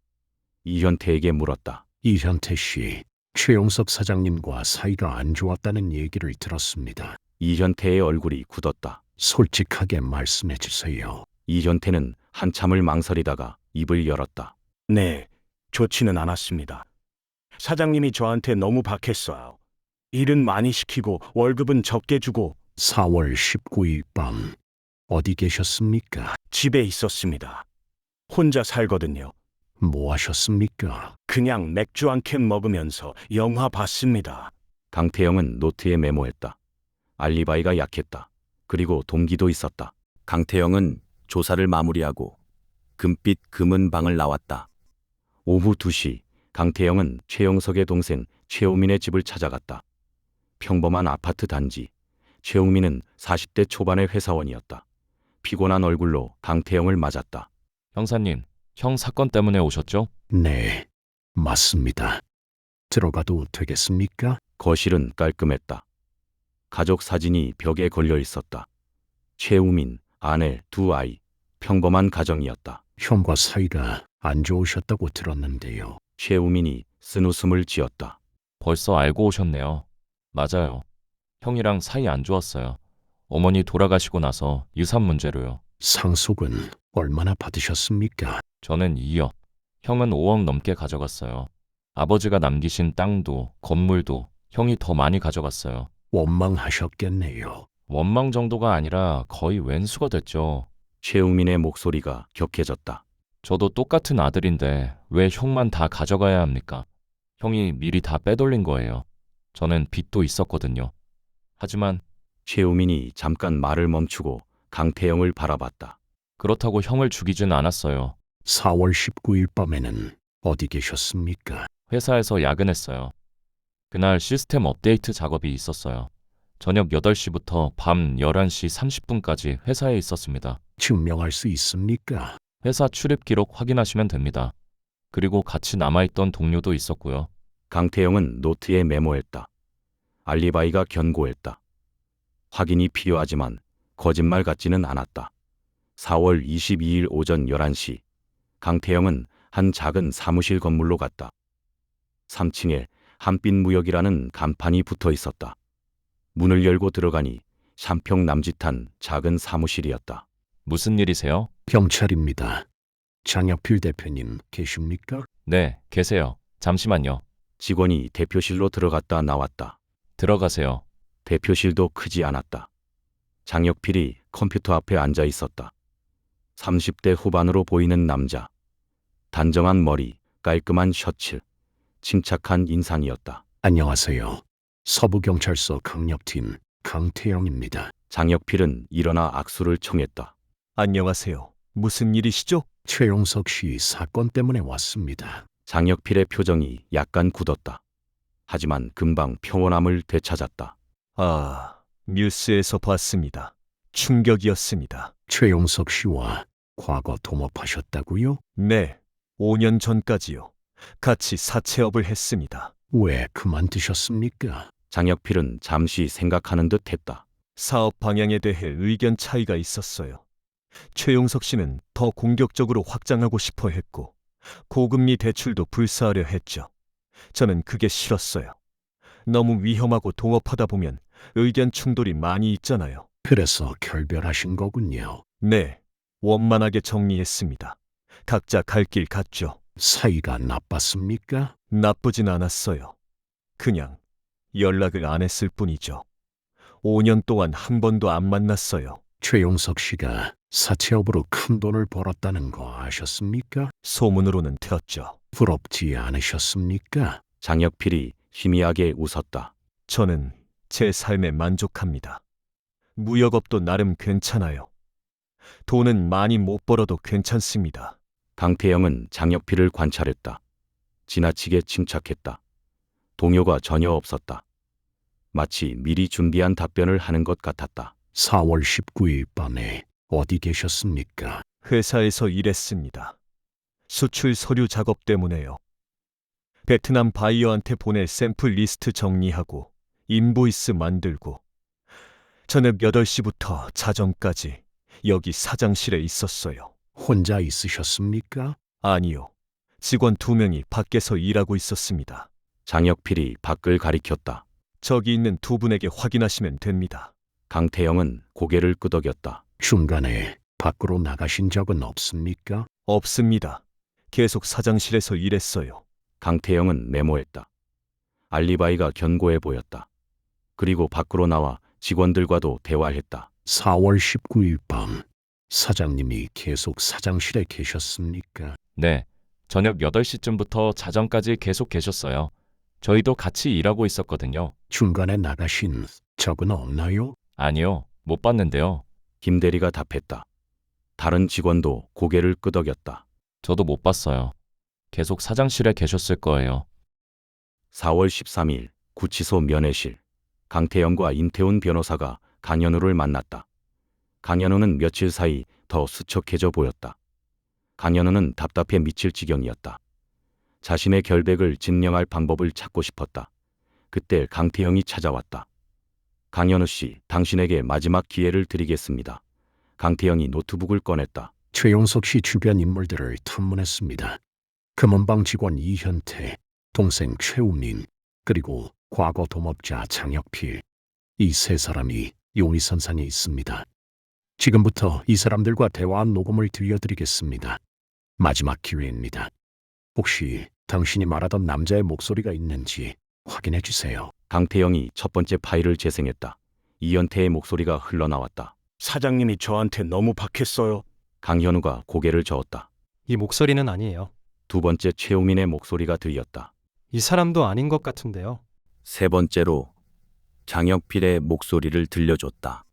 이현태에게 물었다. 이현태 씨, 최용석 사장님과 사이가 안 좋았다는 얘기를 들었습니다. 이현태의 얼굴이 굳었다. 솔직하게 말씀해 주세요. 이현태는 한참을 망설이다가 입을 열었다. 네, 좋지는 않았습니다. 사장님이 저한테 너무 박했어요. 일은 많이 시키고 월급은 적게 주고 4월 19일 밤 어디 계셨습니까? 집에 있었습니다. 혼자 살거든요. 뭐 하셨습니까? 그냥 맥주 한 캔 먹으면서 영화 봤습니다. 강태영은 노트에 메모했다. 알리바이가 약했다. 그리고 동기도 있었다. 강태영은 조사를 마무리하고 금빛 금은 방을 나왔다. 오후 2시 강태영은 최영석의 동생 최우민의 집을 찾아갔다. 평범한 아파트 단지. 최우민은 40대 초반의 회사원이었다. 피곤한 얼굴로 강태영을 맞았다. 형사님, 형 사건 때문에 오셨죠? 네, 맞습니다. 들어가도 되겠습니까? 거실은 깔끔했다. 가족 사진이 벽에 걸려 있었다. 최우민, 아내, 2아이. 평범한 가정이었다. 형과 사이가 안 좋으셨다고 들었는데요. 최우민이 쓴웃음을 지었다. 벌써 알고 오셨네요. 맞아요. 형이랑 사이 안 좋았어요. 어머니 돌아가시고 나서 유산 문제로요. 상속은 얼마나 받으셨습니까? 저는 2억, 형은 5억 넘게 가져갔어요. 아버지가 남기신 땅도 건물도 형이 더 많이 가져갔어요. 원망하셨겠네요. 원망 정도가 아니라 거의 왼수가 됐죠. 최우민의 목소리가 격해졌다. 저도 똑같은 아들인데 왜 형만 다 가져가야 합니까? 형이 미리 다 빼돌린 거예요. 저는 빚도 있었거든요. 하지만 최우민이 잠깐 말을 멈추고 강태영을 바라봤다. 그렇다고 형을 죽이진 않았어요. 4월 19일 밤에는 어디 계셨습니까? 회사에서 야근했어요. 그날 시스템 업데이트 작업이 있었어요. 저녁 8시부터 밤 11시 30분까지 회사에 있었습니다. 증명할 수 있습니까? 회사 출입 기록 확인하시면 됩니다. 그리고 같이 남아있던 동료도 있었고요. 강태영은 노트에 메모했다. 알리바이가 견고했다. 확인이 필요하지만 거짓말 같지는 않았다. 4월 22일 오전 11시 강태영은 한 작은 사무실 건물로 갔다. 3층에 한빛무역이라는 간판이 붙어 있었다. 문을 열고 들어가니 샴평 남짓한 작은 사무실이었다. 무슨 일이세요? 경찰입니다. 장혁필 대표님 계십니까? 네, 계세요. 잠시만요. 직원이 대표실로 들어갔다 나왔다. 들어가세요. 대표실도 크지 않았다. 장혁필이 컴퓨터 앞에 앉아 있었다. 30대 후반으로 보이는 남자. 단정한 머리, 깔끔한 셔츠, 침착한 인상이었다. 안녕하세요. 서부경찰서 강력팀 강태영입니다. 장혁필은 일어나 악수를 청했다. 안녕하세요. 무슨 일이시죠? 최용석 씨 사건 때문에 왔습니다. 장혁필의 표정이 약간 굳었다. 하지만 금방 평온함을 되찾았다. 아, 뉴스에서 봤습니다. 충격이었습니다. 최용석 씨와 과거 동업하셨다고요? 네, 5년 전까지요. 같이 사채업을 했습니다. 왜 그만두셨습니까? 장혁필은 잠시 생각하는 듯 했다. 사업 방향에 대해 의견 차이가 있었어요. 최용석 씨는 더 공격적으로 확장하고 싶어 했고, 고금리 대출도 불사하려 했죠. 저는 그게 싫었어요. 너무 위험하고 동업하다 보면 의견 충돌이 많이 있잖아요. 그래서 결별하신 거군요. 네, 원만하게 정리했습니다. 각자 갈 길 갔죠. 사이가 나빴습니까? 나쁘진 않았어요. 그냥 연락을 안 했을 뿐이죠. 5년 동안 한 번도 안 만났어요. 최용석 씨가 사채업으로 큰 돈을 벌었다는 거 아셨습니까? 소문으로는 들었죠. 부럽지 않으셨습니까? 장혁필이 희미하게 웃었다. 저는 제 삶에 만족합니다. 무역업도 나름 괜찮아요. 돈은 많이 못 벌어도 괜찮습니다. 강태영은 장혁필을 관찰했다. 지나치게 침착했다. 동요가 전혀 없었다. 마치 미리 준비한 답변을 하는 것 같았다. 4월 19일 밤에 어디 계셨습니까? 회사에서 일했습니다. 수출 서류 작업 때문에요. 베트남 바이어한테 보낼 샘플 리스트 정리하고 인보이스 만들고 저녁 8시부터 자정까지 여기 사장실에 있었어요. 혼자 있으셨습니까? 아니요. 직원 2명이 밖에서 일하고 있었습니다. 장혁필이 밖을 가리켰다. 저기 있는 2분에게 확인하시면 됩니다. 강태영은 고개를 끄덕였다. 중간에 밖으로 나가신 적은 없습니까? 없습니다. 계속 사장실에서 일했어요. 강태영은 메모했다. 알리바이가 견고해 보였다. 그리고 밖으로 나와 직원들과도 대화했다. 4월 19일 밤 사장님이 계속 사장실에 계셨습니까? 네, 저녁 8시쯤부터 자정까지 계속 계셨어요. 저희도 같이 일하고 있었거든요. 중간에 나가신 적은 없나요? 아니요, 못 봤는데요. 김 대리가 답했다. 다른 직원도 고개를 끄덕였다. 저도 못 봤어요. 계속 사장실에 계셨을 거예요. 4월 13일 구치소 면회실. 강태영과 임태훈 변호사가 강현우를 만났다. 강현우는 며칠 사이 더 수척해져 보였다. 강현우는 답답해 미칠 지경이었다. 자신의 결백을 증명할 방법을 찾고 싶었다. 그때 강태영이 찾아왔다. 강현우 씨, 당신에게 마지막 기회를 드리겠습니다. 강태영이 노트북을 꺼냈다. 최용석 씨 주변 인물들을 탐문했습니다. 금은방 직원 이현태, 동생 최우민, 그리고 과거 동업자 장혁필. 이 세 사람이 용의선상에 있습니다. 지금부터 이 사람들과 대화한 녹음을 들려드리겠습니다. 마지막 기회입니다. 혹시 당신이 말하던 남자의 목소리가 있는지 확인해 주세요. 강태영이 첫 번째 파일을 재생했다. 이현태의 목소리가 흘러나왔다. 사장님이 저한테 너무 박했어요. 강현우가 고개를 저었다. 이 목소리는 아니에요. 두 번째 최우민의 목소리가 들렸다. 이 사람도 아닌 것 같은데요. 세 번째로 장혁필의 목소리를 들려줬다.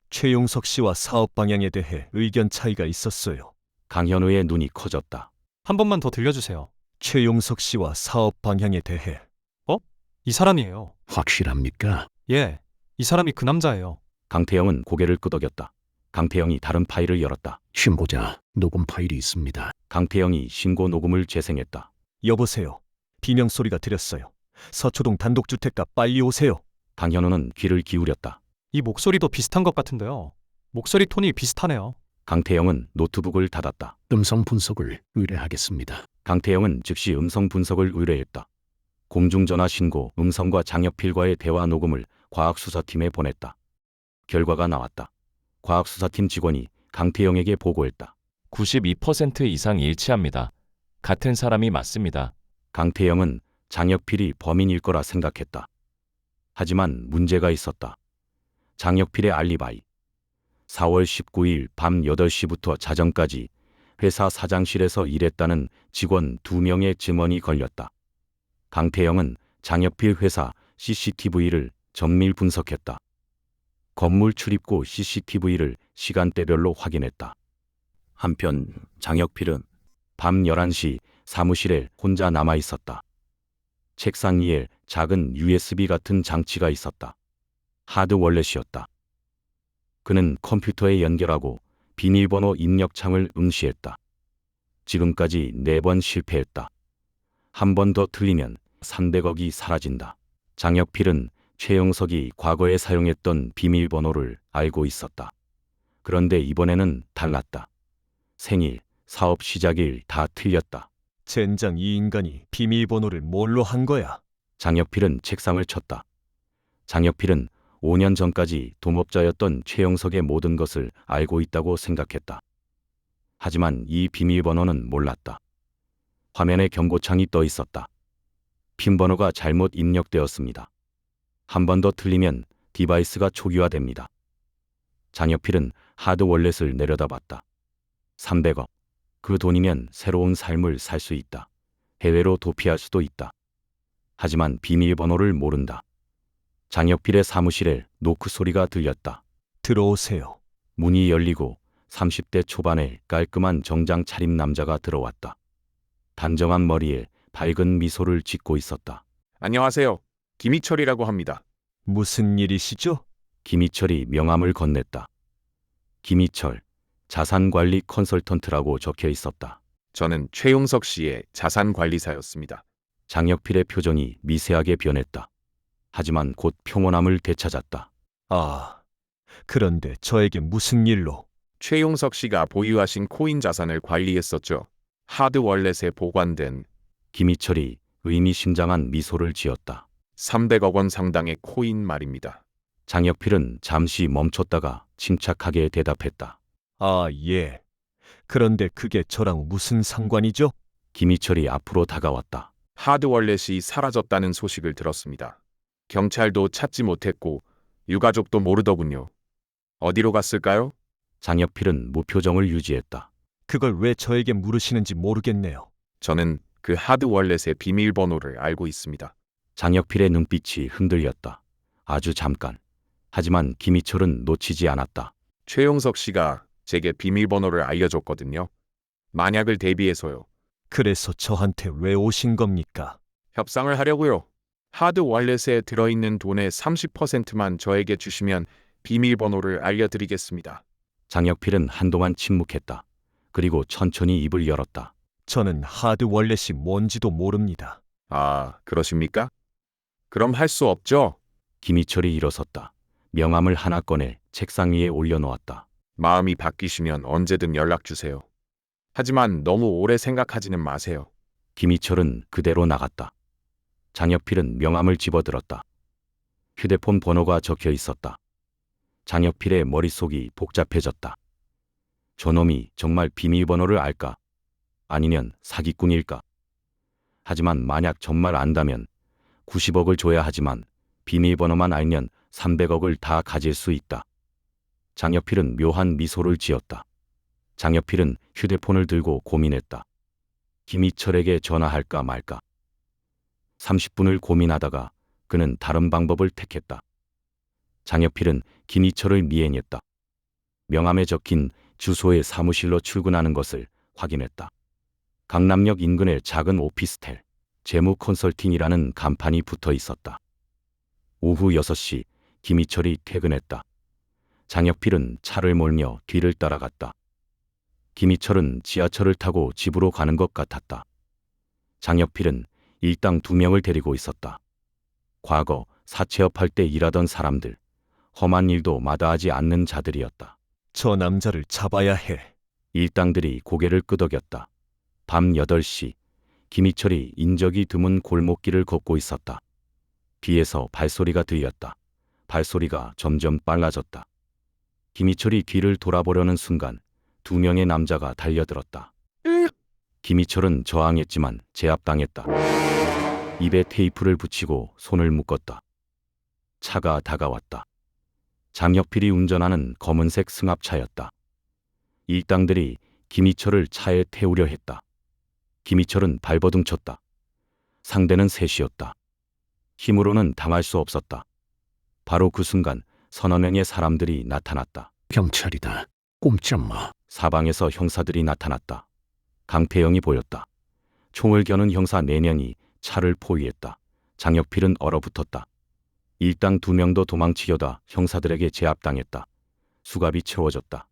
최용석 씨와 사업 방향에 대해 의견 차이가 있었어요. 강현우의 눈이 커졌다. 한 번만 더 들려주세요. 최용석 씨와 사업 방향에 대해 이 사람이에요. 확실합니까? 예, 이 사람이 그 남자예요. 강태영은 고개를 끄덕였다. 강태영이 다른 파일을 열었다. 신고자 녹음 파일이 있습니다. 강태영이 신고 녹음을 재생했다. 여보세요. 비명 소리가 들렸어요. 서초동 단독주택가 빨리 오세요. 강현우는 귀를 기울였다. 이 목소리도 비슷한 것 같은데요. 목소리 톤이 비슷하네요. 강태영은 노트북을 닫았다. 음성 분석을 의뢰하겠습니다. 강태영은 즉시 음성 분석을 의뢰했다. 공중전화 신고 음성과 장혁필과의 대화 녹음을 과학수사팀에 보냈다. 결과가 나왔다. 과학수사팀 직원이 강태영에게 보고했다. 92% 이상 일치합니다. 같은 사람이 맞습니다. 강태영은 장혁필이 범인일 거라 생각했다. 하지만 문제가 있었다. 장혁필의 알리바이. 4월 19일 밤 8시부터 자정까지 회사 사장실에서 일했다는 직원 2명의 증언이 걸렸다. 강태영은 장혁필 회사 CCTV를 정밀 분석했다. 건물 출입구 CCTV를 시간대별로 확인했다. 한편 장혁필은 밤 11시 사무실에 혼자 남아 있었다. 책상 위에 작은 USB 같은 장치가 있었다. 하드 월렛이었다. 그는 컴퓨터에 연결하고 비밀번호 입력창을 응시했다. 지금까지 4번 실패했다. 한 번 더 틀리면 300억이 사라진다. 장혁필은 최영석이 과거에 사용했던 비밀번호를 알고 있었다. 그런데 이번에는 달랐다. 생일, 사업 시작일 다 틀렸다. 젠장 이 인간이 비밀번호를 뭘로 한 거야? 장혁필은 책상을 쳤다. 장혁필은 5년 전까지 동업자였던 최영석의 모든 것을 알고 있다고 생각했다. 하지만 이 비밀번호는 몰랐다. 화면에 경고창이 떠 있었다. 핀번호가 잘못 입력되었습니다. 한 번 더 틀리면 디바이스가 초기화됩니다. 장혁필은 하드 월렛을 내려다봤다. 300억. 그 돈이면 새로운 삶을 살 수 있다. 해외로 도피할 수도 있다. 하지만 비밀번호를 모른다. 장혁필의 사무실에 노크 소리가 들렸다. 들어오세요. 문이 열리고 30대 초반의 깔끔한 정장 차림 남자가 들어왔다. 단정한 머리에 밝은 미소를 짓고 있었다. 안녕하세요. 김희철이라고 합니다. 무슨 일이시죠? 김희철이 명함을 건넸다. 김희철, 자산관리 컨설턴트라고 적혀 있었다. 저는 최용석 씨의 자산관리사였습니다. 장혁필의 표정이 미세하게 변했다. 하지만 곧 평온함을 되찾았다. 아, 그런데 저에게 무슨 일로? 최용석 씨가 보유하신 코인 자산을 관리했었죠. 하드 월렛에 보관된 김희철이 의미심장한 미소를 지었다. 300억 원 상당의 코인 말입니다. 장혁필은 잠시 멈췄다가 침착하게 대답했다. 아, 예. 그런데 그게 저랑 무슨 상관이죠? 김희철이 앞으로 다가왔다. 하드 월렛이 사라졌다는 소식을 들었습니다. 경찰도 찾지 못했고 유가족도 모르더군요. 어디로 갔을까요? 장혁필은 무표정을 유지했다. 그걸 왜 저에게 물으시는지 모르겠네요. 저는 그 하드 월렛의 비밀번호를 알고 있습니다. 장혁필의 눈빛이 흔들렸다. 아주 잠깐. 하지만 김희철은 놓치지 않았다. 최용석 씨가 제게 비밀번호를 알려줬거든요. 만약을 대비해서요. 그래서 저한테 왜 오신 겁니까? 협상을 하려고요. 하드 월렛에 들어있는 돈의 30%만 저에게 주시면 비밀번호를 알려드리겠습니다. 장혁필은 한동안 침묵했다. 그리고 천천히 입을 열었다. 저는 하드 월렛이 뭔지도 모릅니다. 아, 그러십니까? 그럼 할 수 없죠. 김희철이 일어섰다. 명함을 하나 꺼내 책상 위에 올려놓았다. 마음이 바뀌시면 언제든 연락 주세요. 하지만 너무 오래 생각하지는 마세요. 김희철은 그대로 나갔다. 장혁필은 명함을 집어들었다. 휴대폰 번호가 적혀 있었다. 장혁필의 머릿속이 복잡해졌다. 저놈이 정말 비밀번호를 알까? 아니면 사기꾼일까? 하지만 만약 정말 안다면 90억을 줘야 하지만 비밀번호만 알면 300억을 다 가질 수 있다. 장혁필은 묘한 미소를 지었다. 장혁필은 휴대폰을 들고 고민했다. 김희철에게 전화할까 말까. 30분을 고민하다가 그는 다른 방법을 택했다. 장혁필은 김희철을 미행했다. 명함에 적힌 주소의 사무실로 출근하는 것을 확인했다. 강남역 인근의 작은 오피스텔, 재무 컨설팅이라는 간판이 붙어 있었다. 오후 6시 김희철이 퇴근했다. 장혁필은 차를 몰며 뒤를 따라갔다. 김희철은 지하철을 타고 집으로 가는 것 같았다. 장혁필은 일당 2명을 데리고 있었다. 과거 사채업할 때 일하던 사람들, 험한 일도 마다하지 않는 자들이었다. 저 남자를 잡아야 해. 일당들이 고개를 끄덕였다. 밤 8시, 김희철이 인적이 드문 골목길을 걷고 있었다. 뒤에서 발소리가 들렸다. 발소리가 점점 빨라졌다. 김희철이 뒤를 돌아보려는 순간 2명의 남자가 달려들었다. 김희철은 저항했지만 제압당했다. 입에 테이프를 붙이고 손을 묶었다. 차가 다가왔다. 장혁필이 운전하는 검은색 승합차였다. 일당들이 김희철을 차에 태우려 했다. 김희철은 발버둥쳤다. 상대는 셋이었다. 힘으로는 당할 수 없었다. 바로 그 순간 서너 명의 사람들이 나타났다. 경찰이다. 꼼짝 마. 사방에서 형사들이 나타났다. 강태영이 보였다. 총을 겨눈 형사 4명이 차를 포위했다. 장혁필은 얼어붙었다. 일당 2명도 도망치려다 형사들에게 제압당했다. 수갑이 채워졌다.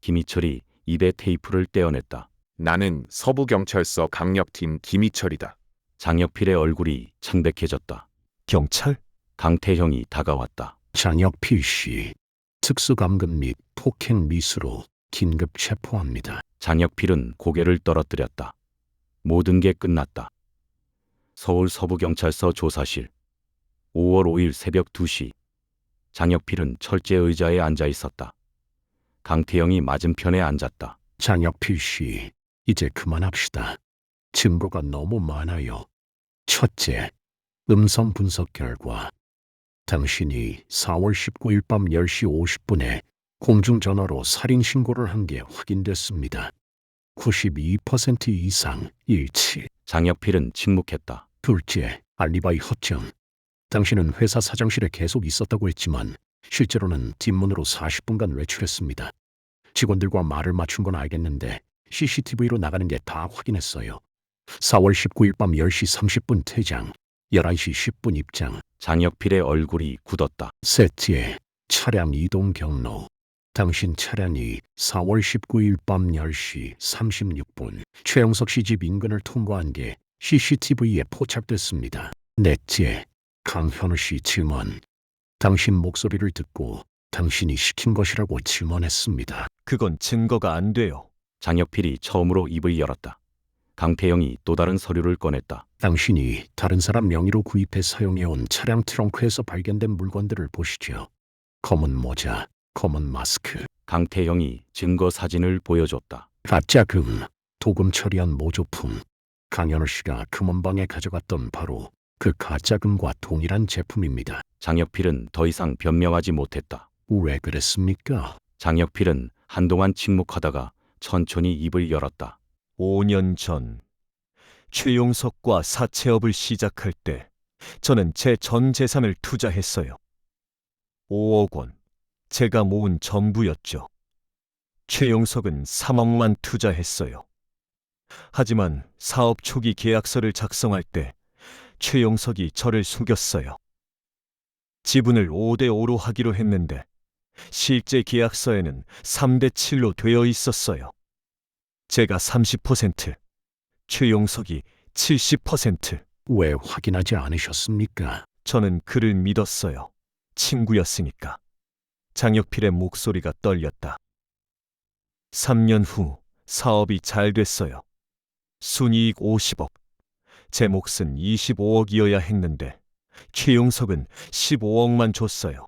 김희철이 입에 테이프를 떼어냈다. 나는 서부경찰서 강력팀 김희철이다. 장혁필의 얼굴이 창백해졌다. 경찰? 강태형이 다가왔다. 장혁필 씨, 특수감금 및 폭행 미수로 긴급 체포합니다. 장혁필은 고개를 떨어뜨렸다. 모든 게 끝났다. 서울 서부경찰서 조사실. 5월 5일 새벽 2시. 장혁필은 철제 의자에 앉아 있었다. 강태영이 맞은편에 앉았다. 장혁필 씨, 이제 그만합시다. 증거가 너무 많아요. 첫째, 음성 분석 결과 당신이 4월 19일 밤 10시 50분에 공중전화로 살인 신고를 한 게 확인됐습니다. 92% 이상 일치. 장혁필은 침묵했다. 둘째, 알리바이 허점. 당신은 회사 사장실에 계속 있었다고 했지만 실제로는 뒷문으로 40분간 외출했습니다. 직원들과 말을 맞춘 건 알겠는데 CCTV로 나가는 게 다 확인했어요. 4월 19일 밤 10시 30분 퇴장, 11시 10분 입장. 장혁필의 얼굴이 굳었다. 셋째, 차량 이동 경로. 당신 차량이 4월 19일 밤 10시 36분 최영석 씨 집 인근을 통과한 게 CCTV에 포착됐습니다. 넷째, 강현우 씨 증언. 당신 목소리를 듣고 당신이 시킨 것이라고 증언했습니다. 그건 증거가 안 돼요. 장혁필이 처음으로 입을 열었다. 강태영이 또 다른 서류를 꺼냈다. 당신이 다른 사람 명의로 구입해 사용해온 차량 트렁크에서 발견된 물건들을 보시죠. 검은 모자, 검은 마스크, 강태영이 증거 사진을 보여줬다. 가짜 금, 도금 처리한 모조품. 강현우 씨가 금원방에 가져갔던 바로 그 가짜 금과 동일한 제품입니다. 장혁필은 더 이상 변명하지 못했다. 왜 그랬습니까? 장혁필은 한동안 침묵하다가 천천히 입을 열었다. 5년 전 최용석과 사채업을 시작할 때 저는 제 전 재산을 투자했어요. 5억 원. 제가 모은 전부였죠. 최용석은 3억만 투자했어요. 하지만 사업 초기 계약서를 작성할 때 최용석이 저를 속였어요. 지분을 5대5로 하기로 했는데 실제 계약서에는 3대7로 되어 있었어요. 제가 30%, 최용석이 70%. 왜 확인하지 않으셨습니까? 저는 그를 믿었어요. 친구였으니까. 장혁필의 목소리가 떨렸다. 3년 후 사업이 잘 됐어요. 순이익 50억. 제 몫은 25억이어야 했는데 최용석은 15억만 줬어요.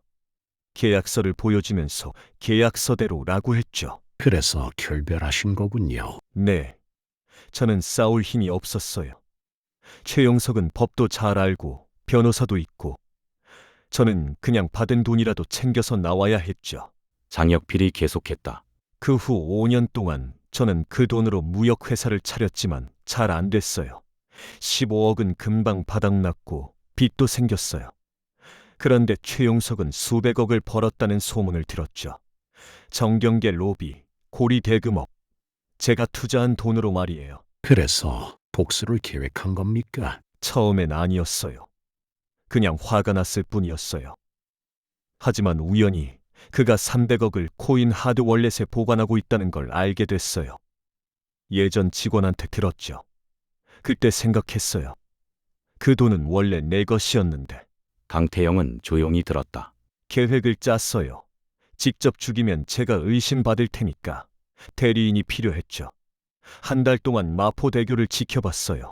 계약서를 보여주면서 계약서대로라고 했죠. 그래서 결별하신 거군요. 네. 저는 싸울 힘이 없었어요. 최용석은 법도 잘 알고 변호사도 있고 저는 그냥 받은 돈이라도 챙겨서 나와야 했죠. 장혁필이 계속했다. 그 후 5년 동안 저는 그 돈으로 무역회사를 차렸지만 잘 안 됐어요. 15억은 금방 바닥났고 빚도 생겼어요. 그런데 최용석은 수백억을 벌었다는 소문을 들었죠. 정경계 로비, 고리 대금업, 제가 투자한 돈으로 말이에요. 그래서 복수를 계획한 겁니까? 처음엔 아니었어요. 그냥 화가 났을 뿐이었어요. 하지만 우연히 그가 300억을 코인 하드 월렛에 보관하고 있다는 걸 알게 됐어요. 예전 직원한테 들었죠. 그때 생각했어요. 그 돈은 원래 내 것이었는데. 강태영은 조용히 들었다. 계획을 짰어요. 직접 죽이면 제가 의심받을 테니까. 대리인이 필요했죠. 한 달 동안 마포대교를 지켜봤어요.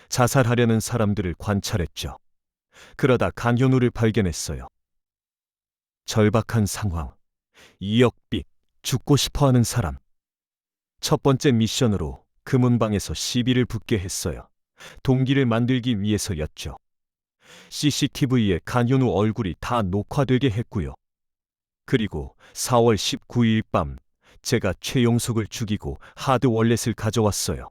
자살하려는 사람들을 관찰했죠. 그러다 강현우를 발견했어요. 절박한 상황, 2억 빚, 죽고 싶어하는 사람. 첫 번째 미션으로 금은방에서 시비를 붙게 했어요. 동기를 만들기 위해서였죠. CCTV에 강현우 얼굴이 다 녹화되게 했고요. 그리고 4월 19일 밤 제가 최용석을 죽이고 하드 월렛을 가져왔어요.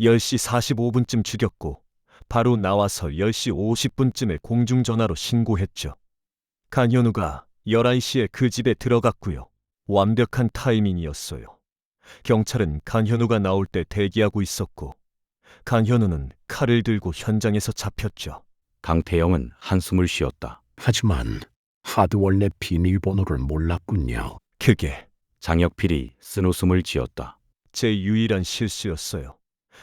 10시 45분쯤 죽였고 바로 나와서 10시 50분쯤에 공중전화로 신고했죠. 강현우가 11시에 그 집에 들어갔고요. 완벽한 타이밍이었어요. 경찰은 강현우가 나올 때 대기하고 있었고 강현우는 칼을 들고 현장에서 잡혔죠. 강태영은 한숨을 쉬었다. 하지만 하드월렛 비밀번호를 몰랐군요. 그게 장혁필이 쓴웃음을 지었다. 제 유일한 실수였어요.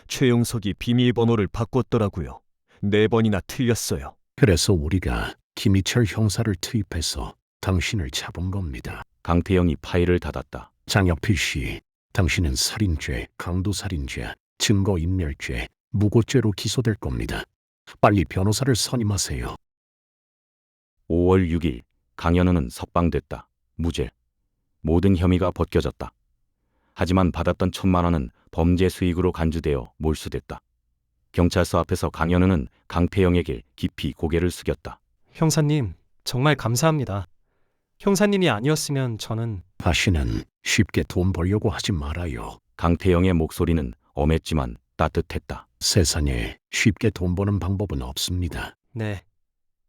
최용석이 비밀번호를 바꿨더라고요. 4번이나 틀렸어요. 그래서 우리가 김희철 형사를 투입해서 당신을 잡은 겁니다. 강태영이 파일을 닫았다. 장혁필 씨, 당신은 살인죄, 강도살인죄, 증거인멸죄, 무고죄로 기소될 겁니다. 빨리 변호사를 선임하세요. 5월 6일 강현우는 석방됐다. 무죄. 모든 혐의가 벗겨졌다. 하지만 받았던 1,000만 원은 범죄 수익으로 간주되어 몰수됐다. 경찰서 앞에서 강현우는 강태영에게 깊이 고개를 숙였다. 형사님, 정말 감사합니다. 형사님이 아니었으면 저는 다시는 쉽게 돈 벌려고 하지 말아요. 강태영의 목소리는 엄했지만 따뜻했다. 세상에 쉽게 돈 버는 방법은 없습니다. 네,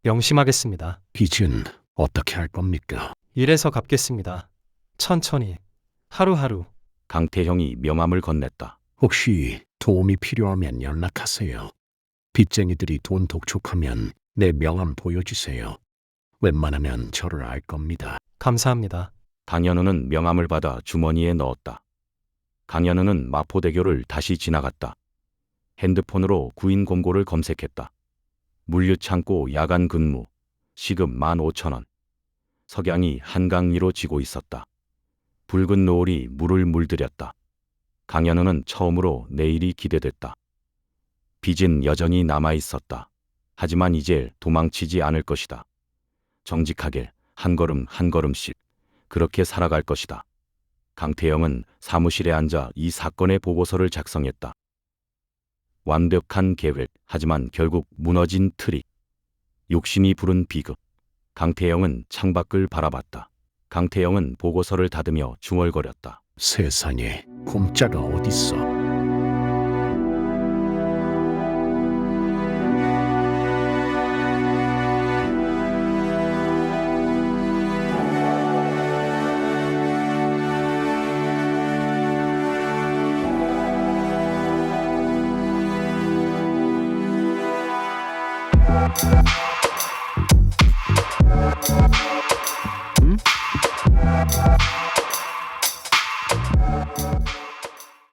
명심하겠습니다. 빚은 어떻게 할 겁니까? 일해서 갚겠습니다. 천천히, 하루하루. 강태형이 명함을 건넸다. 혹시 도움이 필요하면 연락하세요. 빚쟁이들이 돈 독촉하면 내 명함 보여주세요. 웬만하면 저를 알 겁니다. 감사합니다. 강현우는 명함을 받아 주머니에 넣었다. 강현우는 마포대교를 다시 지나갔다. 핸드폰으로 구인 공고를 검색했다. 물류창고 야간 근무, 시급 15,000원. 석양이 한강 위로 지고 있었다. 붉은 노을이 물을 물들였다. 강현우는 처음으로 내일이 기대됐다. 빚은 여전히 남아있었다. 하지만 이제 도망치지 않을 것이다. 정직하게 한 걸음 한 걸음씩 그렇게 살아갈 것이다. 강태영은 사무실에 앉아 이 사건의 보고서를 작성했다. 완벽한 계획, 하지만 결국 무너진 트릭. 욕심이 부른 비극. 강태영은 창밖을 바라봤다. 강태영은 보고서를 닫으며 중얼거렸다. 세상에 공짜가 어딨어. you